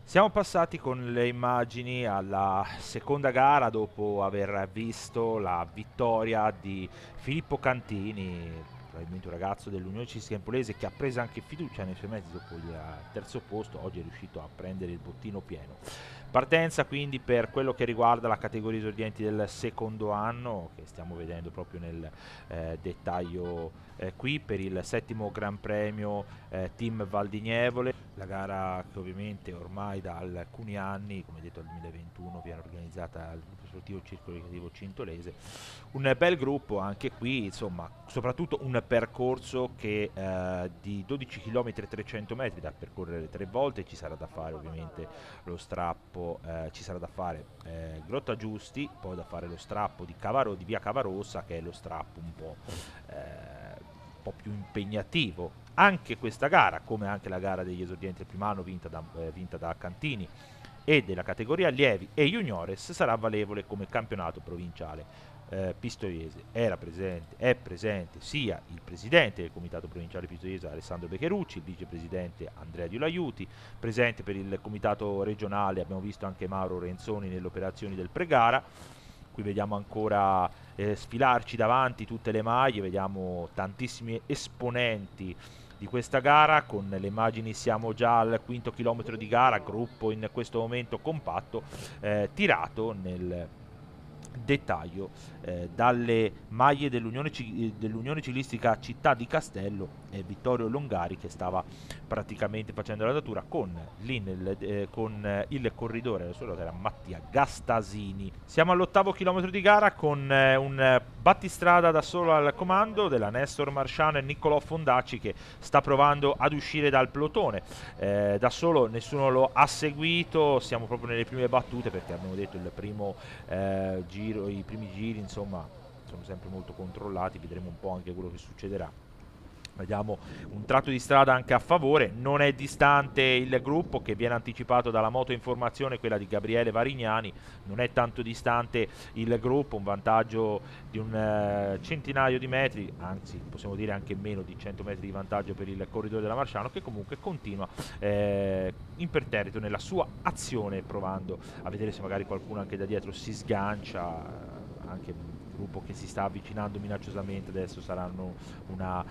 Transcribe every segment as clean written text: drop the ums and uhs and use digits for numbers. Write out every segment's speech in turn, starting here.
Siamo passati con le immagini alla seconda gara dopo aver visto la vittoria di Filippo Cantini, probabilmente un ragazzo dell'Unione Ciclistica Empolese che ha preso anche fiducia nei suoi mezzi dopo il terzo posto. Oggi è riuscito a prendere il bottino pieno. Partenza quindi per quello che riguarda la categoria esordienti del secondo anno, che stiamo vedendo proprio nel dettaglio qui per il settimo Gran Premio Team Valdignevole. La gara che ovviamente ormai da alcuni anni, come detto nel 2021, viene organizzata al gruppo sportivo Circolo Ricreativo Cintolese. Un bel gruppo anche qui, insomma, soprattutto un percorso che di 12 km e 300 metri da percorrere 3 volte. Ci sarà da fare ovviamente lo strappo, ci sarà da fare Grotta Giusti, poi da fare lo strappo di via Cavarossa, che è lo strappo un po' più impegnativo. Anche questa gara, come anche la gara degli esordienti del primo anno vinta da Cantini e della categoria allievi e juniores, sarà valevole come campionato provinciale pistoiese. È presente sia il presidente del comitato provinciale pistoiese Alessandro Becherucci, il vicepresidente Andrea Di Laiuti, presente per il comitato regionale abbiamo visto anche Mauro Renzoni nelle operazioni del pre-gara. Qui vediamo ancora sfilarci davanti tutte le maglie, vediamo tantissimi esponenti di questa gara. Con le immagini siamo già al quinto chilometro di gara, gruppo in questo momento compatto, tirato nel dettaglio dalle maglie dell'Unione Ciclistica Città di Castello e Vittorio Longari, che stava praticamente facendo la datura con il corridore della sua ruota era Mattia Gastasini. Siamo all'8º chilometro di gara con un battistrada da solo al comando della Nestor Marciano e Niccolò Fondacci, che sta provando ad uscire dal plotone. Da solo nessuno lo ha seguito, siamo proprio nelle prime battute, perché abbiamo detto i primi giri insomma sono sempre molto controllati. Vedremo un po' anche quello che succederà. Vediamo un tratto di strada anche a favore, non è distante il gruppo che viene anticipato dalla moto informazione, quella di Gabriele Varignani, non è tanto distante il gruppo, un vantaggio di un centinaio di metri, anzi possiamo dire anche meno di 100 metri di vantaggio per il corridore della Marciano, che comunque continua imperterrito nella sua azione, provando a vedere se magari qualcuno anche da dietro si sgancia. Anche un gruppo che si sta avvicinando minacciosamente, adesso saranno una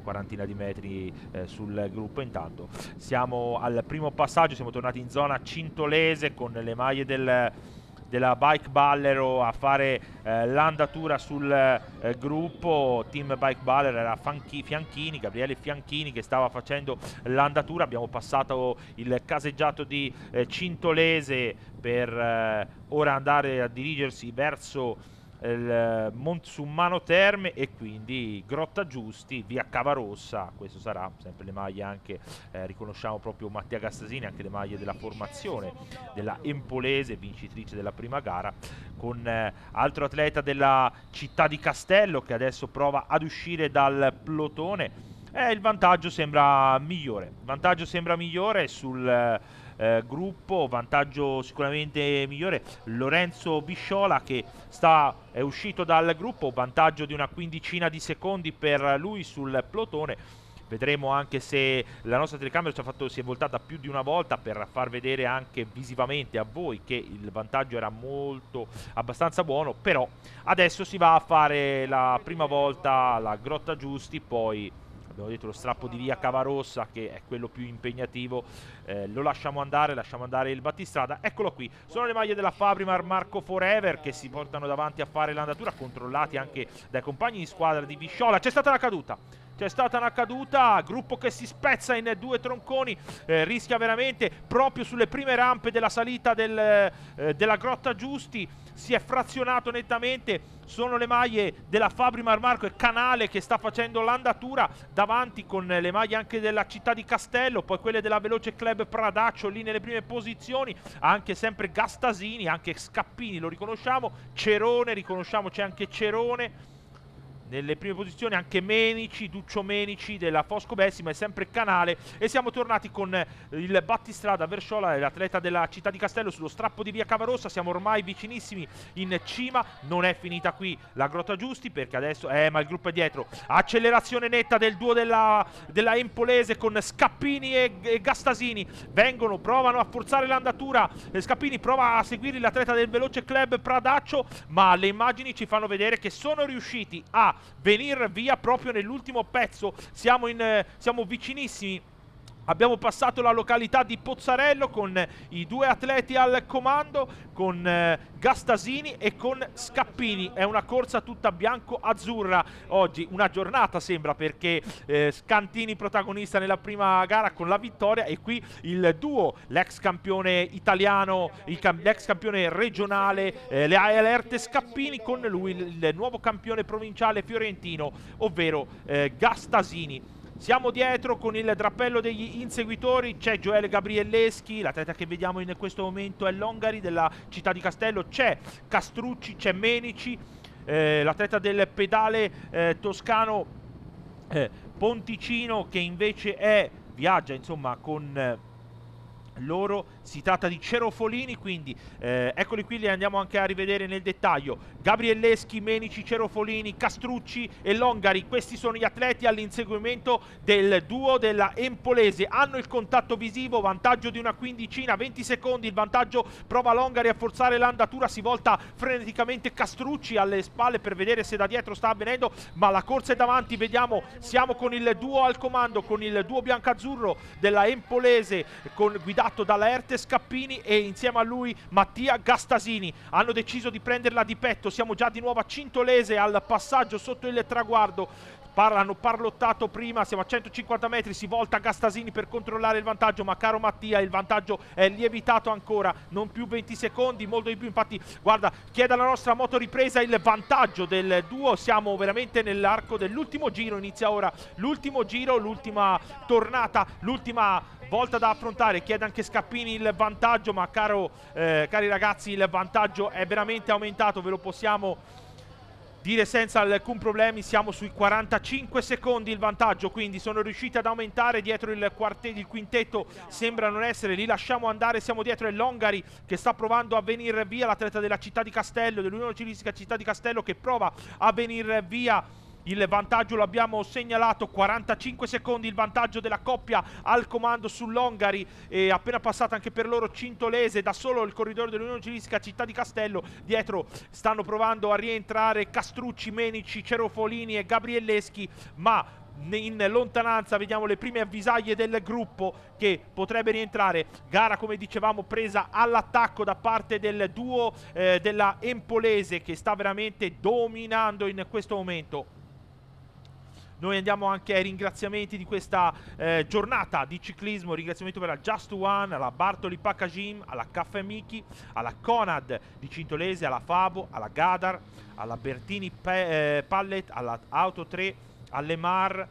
quarantina di metri sul gruppo. Intanto siamo al primo passaggio, siamo tornati in zona cintolese con le maglie della Bike Ballero a fare l'andatura sul gruppo. Team Bike Ballero era Fianchini, Gabriele Fianchini, che stava facendo l'andatura. Abbiamo passato il caseggiato di Cintolese per ora andare a dirigersi verso su Mano Terme e quindi Grotta Giusti, via Cavarossa. Questo sarà sempre le maglie anche, riconosciamo proprio Mattia Gastasini, anche le maglie della formazione della Empolese, vincitrice della prima gara, con altro atleta della città di Castello che adesso prova ad uscire dal plotone. Il vantaggio sembra migliore sul gruppo, vantaggio sicuramente migliore. Lorenzo Bisciola che è uscito dal gruppo, vantaggio di una quindicina di secondi per lui sul plotone. Vedremo anche se la nostra telecamera si è voltata più di una volta per far vedere anche visivamente a voi che il vantaggio era abbastanza buono. Però adesso si va a fare la prima volta la Grotta Giusti, poi abbiamo detto lo strappo di via Cavarossa, che è quello più impegnativo. Lo lasciamo andare il battistrada. Eccolo qui, sono le maglie della Fabrimar Marco Forever che si portano davanti a fare l'andatura, controllati anche dai compagni di squadra di Visciola. C'è stata una caduta, gruppo che si spezza in due tronconi, rischia veramente proprio sulle prime rampe della salita della Grotta Giusti. Si è frazionato nettamente. Sono le maglie della Fabrimar Marco e Canale che sta facendo l'andatura davanti, con le maglie anche della città di Castello, poi quelle della Veloce Club Pradaccio lì nelle prime posizioni, anche sempre Gastasini, anche Scappini lo riconosciamo, Cerone riconosciamo, c'è anche Cerone. nelle prime posizioni anche Menici, Duccio Menici della Fosco Bessi, ma è sempre Canale. E siamo tornati con il battistrada Verschola, l'atleta della Città di Castello, sullo strappo di via Cavarossa. Siamo ormai vicinissimi in cima, non è finita qui la Grotta Giusti, perché adesso ma il gruppo è dietro. Accelerazione netta del duo della Empolese con Scappini e Gastasini, provano a forzare l'andatura. Scappini prova a seguire l'atleta del Veloce Club Pradaccio, ma le immagini ci fanno vedere che sono riusciti a venire via proprio nell'ultimo pezzo. Siamo vicinissimi. Abbiamo passato la località di Pozzarello con i due atleti al comando, con Gastasini e con Scappini. È una corsa tutta bianco-azzurra oggi, una giornata sembra, perché Scantini protagonista nella prima gara con la vittoria, e qui il duo, l'ex campione italiano, l'ex campione regionale, le Alerte Scappini, con lui il nuovo campione provinciale fiorentino, ovvero Gastasini. Siamo dietro con il drappello degli inseguitori, c'è Joele Gabrielleschi, l'atleta che vediamo in questo momento è Longari della Città di Castello, c'è Castrucci, c'è Menici, l'atleta del pedale toscano Ponticino, che invece viaggia insomma con loro. Si tratta di Cerofolini, quindi eccoli qui, li andiamo anche a rivedere nel dettaglio. Gabrielleschi, Menici, Cerofolini, Castrucci e Longari, questi sono gli atleti all'inseguimento del duo della Empolese. Hanno il contatto visivo, vantaggio di una quindicina, 20 secondi il vantaggio, prova Longari a forzare l'andatura, si volta freneticamente Castrucci alle spalle per vedere se da dietro sta avvenendo, ma la corsa è davanti. Vediamo, siamo con il duo al comando, con il duo biancazzurro della Empolese, guidato dalla Erte Scappini e insieme a lui Mattia Gastasini. Hanno deciso di prenderla di petto, siamo già di nuovo a Cintolese al passaggio sotto il traguardo. Hanno parlottato prima, siamo a 150 metri, si volta Gastasini per controllare il vantaggio, ma caro Mattia, il vantaggio è lievitato ancora, non più 20 secondi, molto di più. Infatti guarda, chiede alla nostra motoripresa il vantaggio del duo. Siamo veramente nell'arco dell'ultimo giro, inizia ora l'ultimo giro, l'ultima tornata, l'ultima volta da affrontare. Chiede anche Scappini il vantaggio, ma cari ragazzi, il vantaggio è veramente aumentato, ve lo possiamo dire senza alcun problemi. Siamo sui 45 secondi il vantaggio, quindi sono riusciti ad aumentare. Dietro il quintetto sembra non essere, li lasciamo andare. Siamo dietro è Longari che sta provando a venire via, l'atleta della Città di Castello, dell'Unione Ciclistica Città di Castello, che prova a venire via. Il vantaggio lo abbiamo segnalato, 45 secondi il vantaggio della coppia al comando su Longari, e appena passata anche per loro Cintolese, da solo il corridore dell'Unione Ciclistica Città di Castello. Dietro stanno provando a rientrare Castrucci, Menici, Cerofolini e Gabrielleschi, ma in lontananza vediamo le prime avvisaglie del gruppo che potrebbe rientrare. Gara, come dicevamo, presa all'attacco da parte del duo della Empolese, che sta veramente dominando in questo momento. Noi andiamo anche ai ringraziamenti di questa giornata di ciclismo. Ringraziamento per la Just One, alla Bartoli Packaging, alla Caffè Miki, alla Conad di Cintolese, alla Fabo, alla Gadar, alla Bertini Pallet, alla Auto 3, alle Mar.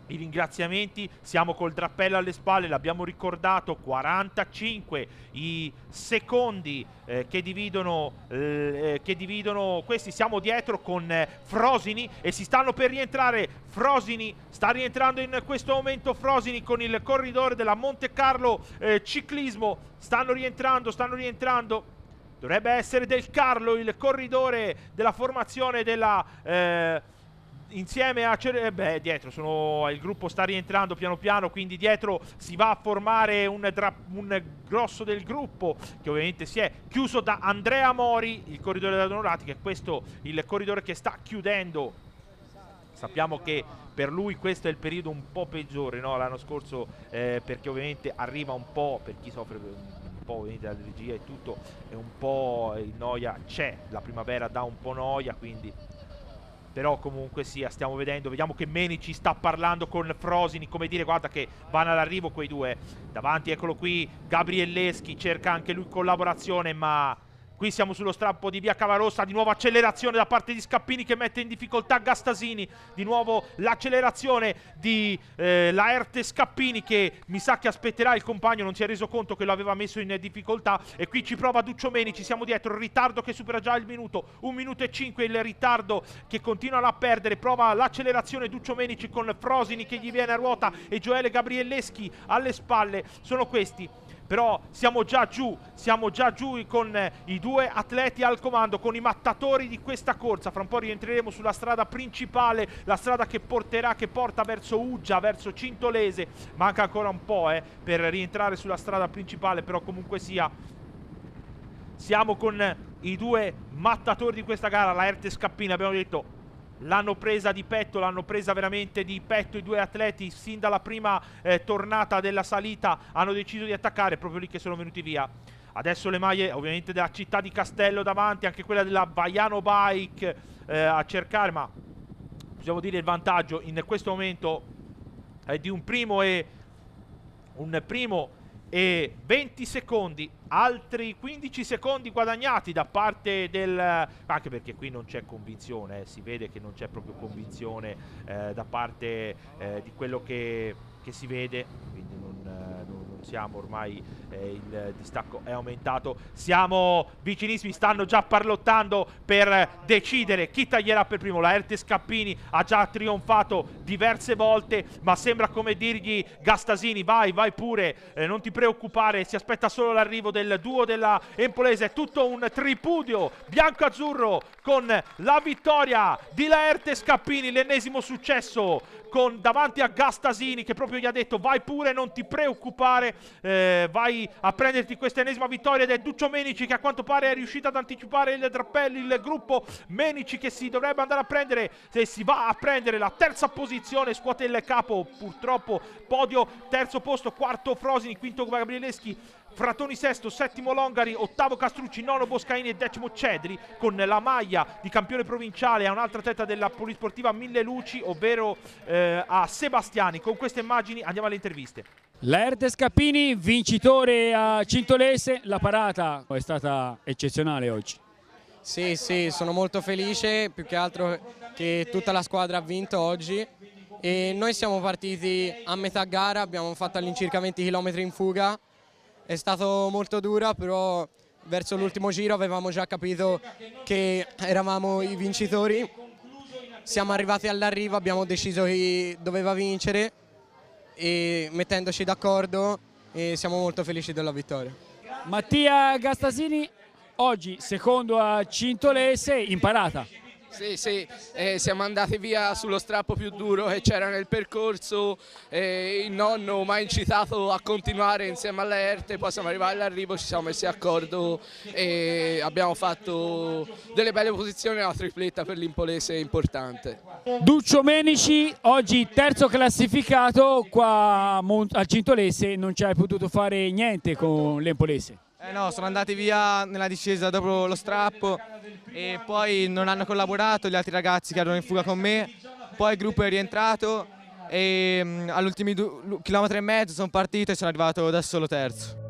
I ringraziamenti, siamo col drappello alle spalle, l'abbiamo ricordato, 45 i secondi che dividono questi. Siamo dietro con Frosini e si stanno per rientrare. Frosini sta rientrando in questo momento, Frosini con il corridore della Monte Carlo Ciclismo, stanno rientrando. Dovrebbe essere Del Carlo il corridore della formazione della insieme a dietro il gruppo sta rientrando piano piano, quindi dietro si va a formare un grosso del gruppo, che ovviamente si è chiuso da Andrea Mori, il corridore della Donorati, che è questo il corridore che sta chiudendo. Sappiamo che per lui questo è il periodo un po' peggiore, no? L'anno scorso perché ovviamente arriva un po', per chi soffre un po' ovviamente l'allergia e tutto, è un po' il noia c'è, la primavera dà un po' noia, quindi. Però comunque sia, vediamo che Menici sta parlando con Frosini, come dire guarda che vanno all'arrivo quei due. Davanti, eccolo qui, Gabrielleschi cerca anche lui collaborazione, ma Qui siamo sullo strappo di via Cavarossa, di nuovo accelerazione da parte di Scappini che mette in difficoltà Gastasini, di nuovo l'accelerazione di Laerte Scappini che mi sa che aspetterà il compagno, non si è reso conto che lo aveva messo in difficoltà, e qui ci prova Duccio Menici, siamo dietro, il ritardo che supera già il minuto, 1 minuto e 5 il ritardo che continuano a perdere, prova l'accelerazione Duccio Menici con Frosini che gli viene a ruota e Gioele Gabrielleschi alle spalle, sono questi. Però siamo già giù con i 2 atleti al comando, con i mattatori di questa corsa. Fra un po' rientreremo sulla strada principale, la strada che porta verso Uggia, verso Cintolese. Manca ancora un po' per rientrare sulla strada principale, però comunque sia siamo con i 2 mattatori di questa gara. Laerte Scappini, abbiamo detto, l'hanno presa di petto, l'hanno presa veramente di petto i 2 atleti, sin dalla prima tornata della salita hanno deciso di attaccare, proprio lì che sono venuti via. Adesso le maglie ovviamente della Città di Castello davanti, anche quella della Vaiano Bike a cercare, ma possiamo dire il vantaggio in questo momento è di un primo e 20 secondi, altri 15 secondi guadagnati da parte del... anche perché qui non c'è convinzione, si vede che non c'è proprio convinzione da parte di quello che si vede, quindi non siamo ormai, il distacco è aumentato, siamo vicinissimi, stanno già parlottando per decidere chi taglierà per primo. Laerte Scappini ha già trionfato diverse volte, ma sembra come dirgli Gastasini vai pure, non ti preoccupare, si aspetta solo l'arrivo del duo della Empolese. È tutto un tripudio bianco-azzurro con la vittoria di Laerte Scappini, l'ennesimo successo davanti a Gastasini che proprio gli ha detto vai pure, non ti preoccupare, vai a prenderti questa ennesima vittoria, ed è Duccio Menici che a quanto pare è riuscito ad anticipare il drappello, il gruppo Menici che si dovrebbe andare a prendere, se si va a prendere la terza posizione, scuote il capo, purtroppo podio, terzo posto, quarto Frosini, quinto Gabrielleschi, Fratoni sesto, settimo Longari, ottavo Castrucci, nono Boscaini e decimo Cedri, con la maglia di campione provinciale a un'altra atleta della polisportiva Mille Luci, ovvero a Sebastiani. Con queste immagini andiamo alle interviste. Laerte Scappini, vincitore a Cintolese, la parata è stata eccezionale oggi. Sì, sono molto felice, più che altro che tutta la squadra ha vinto oggi, e noi siamo partiti a metà gara, abbiamo fatto all'incirca 20 km in fuga. È stato molto dura, però verso l'ultimo giro avevamo già capito che eravamo i vincitori. Siamo arrivati all'arrivo, abbiamo deciso chi doveva vincere e mettendoci d'accordo siamo molto felici della vittoria. Mattia Gastasini, oggi secondo a Cintolese, in parata. Sì, siamo andati via sullo strappo più duro che c'era nel percorso, il nonno mi ha incitato a continuare insieme alla Erte, poi siamo arrivati all'arrivo, ci siamo messi d'accordo e abbiamo fatto delle belle posizioni, una tripletta per l'Impolese importante. Duccio Menici, oggi terzo classificato, qua a Cintolese non ci hai potuto fare niente con l'Empolese. No, sono andati via nella discesa dopo lo strappo e poi non hanno collaborato gli altri ragazzi che erano in fuga con me, poi il gruppo è rientrato e all'ultimi 2,5 km sono partito e sono arrivato da solo terzo.